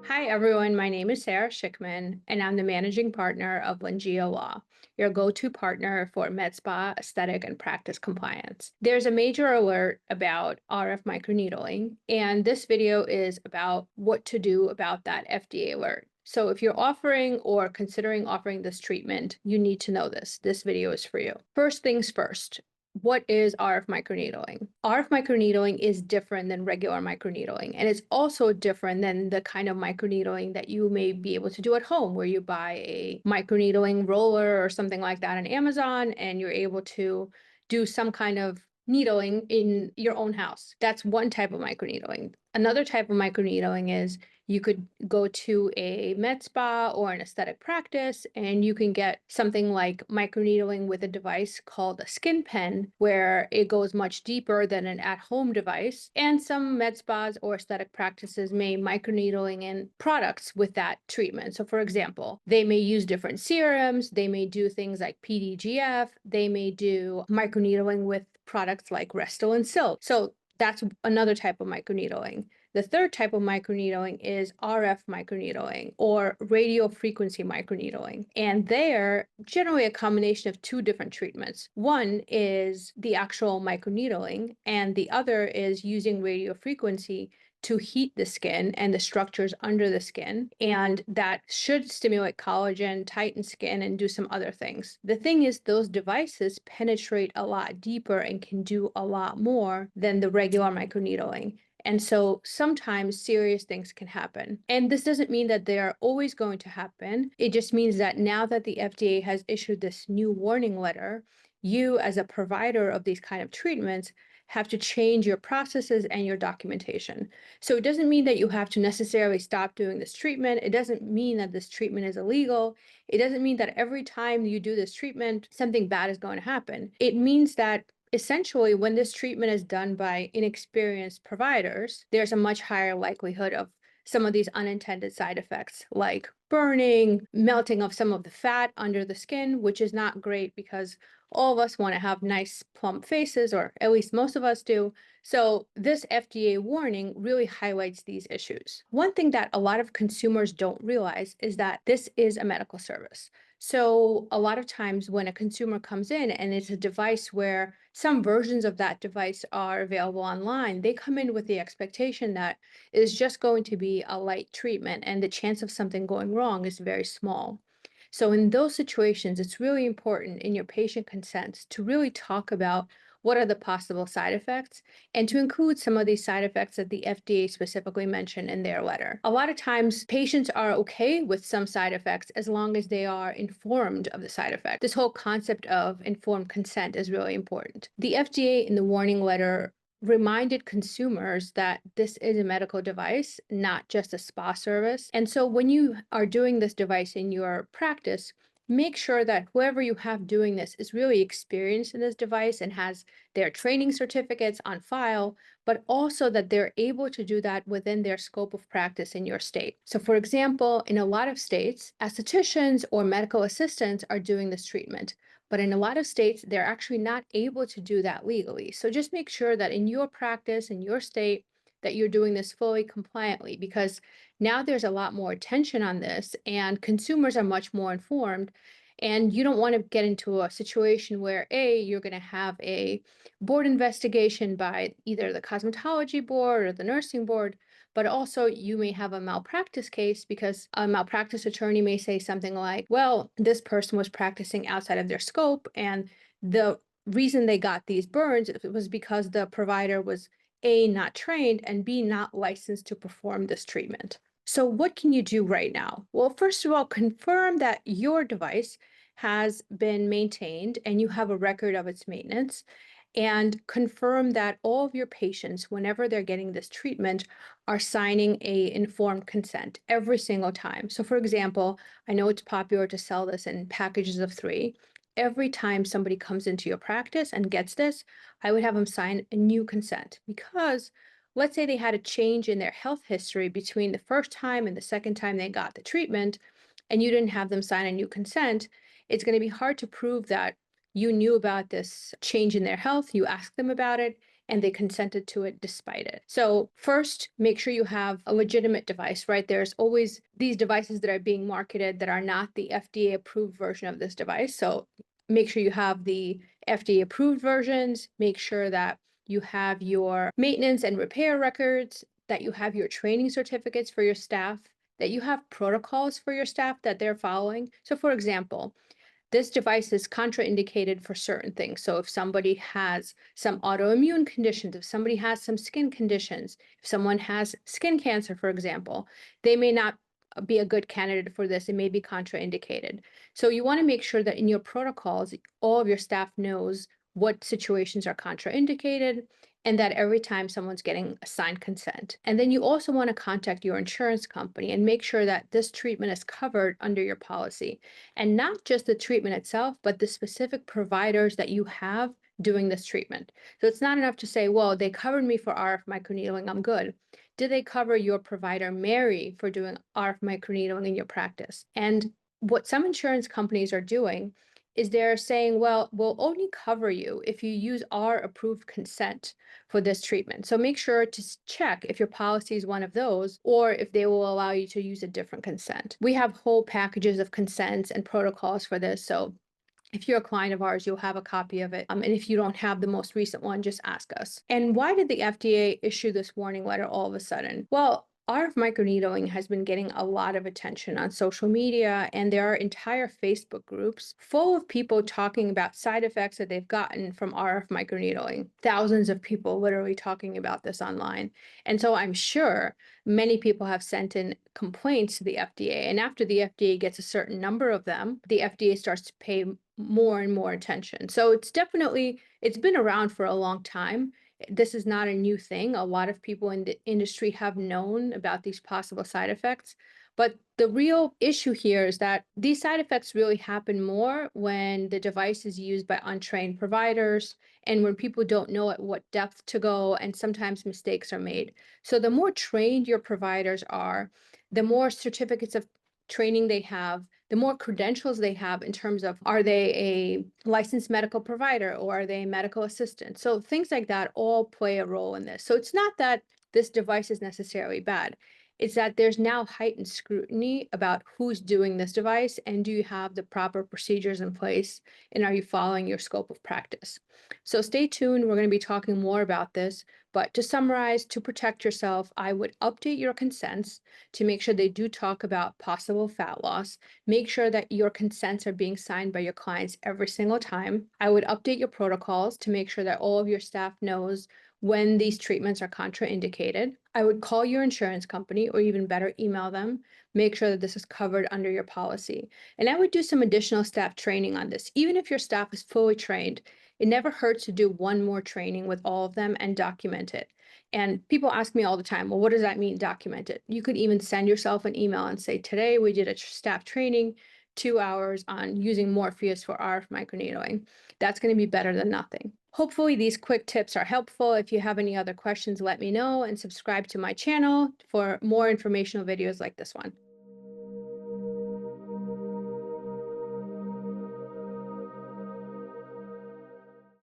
Hi, everyone. My name is Sara Shikhman, and I'm the managing partner of Lengea Law, your go-to partner for med spa, aesthetic, and practice compliance. There's a major alert about RF microneedling, and this video is about what to do about that FDA alert. So if you're offering or considering offering this treatment, you need to know this. This video is for you. First things first. What is RF microneedling? RF microneedling is different than regular microneedling, and it's also different than the kind of microneedling that you may be able to do at home, where you buy a microneedling roller or something like that on Amazon, and you're able to do some kind of needling in your own house. That's one type of microneedling. Another type of microneedling is you could go to a med spa or an aesthetic practice, and you can get something like microneedling with a device called a skin pen, where it goes much deeper than an at-home device. And some med spas or aesthetic practices may microneedling in products with that treatment. So for example, they may use different serums, they may do things like PDGF, they may do microneedling with products like Restylane Silk. So that's another type of microneedling. The third type of microneedling is RF microneedling or radio frequency microneedling. And they're generally a combination of two different treatments. One is the actual microneedling, and the other is using radio frequency to heat the skin and the structures under the skin. And that should stimulate collagen, tighten skin, and do some other things. The thing is, those devices penetrate a lot deeper and can do a lot more than the regular microneedling. And so sometimes serious things can happen. And this doesn't mean that they are always going to happen. It just means that now that the FDA has issued this new warning letter, you as a provider of these kind of treatments have to change your processes and your documentation. So it doesn't mean that you have to necessarily stop doing this treatment. It doesn't mean that this treatment is illegal. It doesn't mean that every time you do this treatment, something bad is going to happen. It means that essentially, when this treatment is done by inexperienced providers, there's a much higher likelihood of some of these unintended side effects, like burning, melting of some of the fat under the skin, which is not great because all of us want to have nice, plump faces, or at least most of us do. So, this FDA warning really highlights these issues. One thing that a lot of consumers don't realize is that this is a medical service. So a lot of times when a consumer comes in and it's a device where some versions of that device are available online, they come in with the expectation that it is just going to be a light treatment and the chance of something going wrong is very small. So in those situations, it's really important in your patient consents to really talk about what are the possible side effects and to include some of these side effects that the FDA specifically mentioned in their letter. A lot of times, patients are okay with some side effects as long as they are informed of the side effect. This whole concept of informed consent is really important. The FDA in the warning letter reminded consumers that this is a medical device, not just a spa service. And so when you are doing this device in your practice, make sure that whoever you have doing this is really experienced in this device and has their training certificates on file, but also that they're able to do that within their scope of practice in your state. So, for example, in a lot of states, estheticians or medical assistants are doing this treatment. But in a lot of states, they're actually not able to do that legally. So just make sure that in your practice, in your state, that you're doing this fully compliantly, because now there's a lot more attention on this and consumers are much more informed. And you don't want to get into a situation where you're going to have a board investigation by either the cosmetology board or the nursing board, but also you may have a malpractice case because a malpractice attorney may say something like, well, this person was practicing outside of their scope, and the reason they got these burns was because the provider was A, not trained, and B, not licensed to perform this treatment. So what can you do right now? Well, first of all, confirm that your device has been maintained and you have a record of its maintenance, and confirm that all of your patients, whenever they're getting this treatment, are signing a informed consent every single time. So for example, I know it's popular to sell this in packages of 3. Every time somebody comes into your practice and gets this, I would have them sign a new consent, because let's say they had a change in their health history between the first time and the second time they got the treatment, and you didn't have them sign a new consent. It's going to be hard to prove that you knew about this change in their health, you asked them about it, and they consented to it despite it. So, first, make sure you have a legitimate device, right? There's always these devices that are being marketed that are not the FDA approved version of this device. So, make sure you have the FDA approved versions, make sure that you have your maintenance and repair records, that you have your training certificates for your staff, that you have protocols for your staff that they're following. So, for example, this device is contraindicated for certain things. So if somebody has some autoimmune conditions, if somebody has some skin conditions, if someone has skin cancer, for example, they may not be a good candidate for this. It may be contraindicated. So you want to make sure that in your protocols, all of your staff knows what situations are contraindicated and that every time someone's getting assigned consent. And then you also want to contact your insurance company and make sure that this treatment is covered under your policy, and not just the treatment itself, but the specific providers that you have doing this treatment. So it's not enough to say, well, they covered me for RF microneedling, I'm good. Did they cover your provider, Mary, for doing RF microneedling in your practice? And what some insurance companies are doing is they're saying, well, we'll only cover you if you use our approved consent for this treatment. So make sure to check if your policy is one of those or if they will allow you to use a different consent. We have whole packages of consents and protocols for this. So if you're a client of ours, you'll have a copy of it. And if you don't have the most recent one, just ask us. And why did the FDA issue this warning letter all of a sudden? Well, RF microneedling has been getting a lot of attention on social media, and there are entire Facebook groups full of people talking about side effects that they've gotten from RF microneedling. Thousands of people literally talking about this online. And so I'm sure many people have sent in complaints to the FDA. And after the FDA gets a certain number of them, the FDA starts to pay more and more attention. So it's been around for a long time. This is not a new thing. A lot of people in the industry have known about these possible side effects. But the real issue here is that these side effects really happen more when the device is used by untrained providers and when people don't know at what depth to go, and sometimes mistakes are made. So the more trained your providers are, the more certificates of training they have, the more credentials they have in terms of, are they a licensed medical provider or are they a medical assistant? So things like that all play a role in this. So it's not that this device is necessarily bad. It's that there's now heightened scrutiny about who's doing this device and do you have the proper procedures in place and are you following your scope of practice? So stay tuned. We're going to be talking more about this. But to summarize, to protect yourself, I would update your consents to make sure they do talk about possible fat loss. Make sure that your consents are being signed by your clients every single time. I would update your protocols to make sure that all of your staff knows when these treatments are contraindicated. I would call your insurance company or even better, email them. Make sure that this is covered under your policy. And I would do some additional staff training on this. Even if your staff is fully trained, it never hurts to do one more training with all of them and document it. And people ask me all the time, well, what does that mean, document it? You could even send yourself an email and say, today we did a staff training, 2 hours on using Morpheus for RF microneedling. That's going to be better than nothing. Hopefully these quick tips are helpful. If you have any other questions, let me know and subscribe to my channel for more informational videos like this one.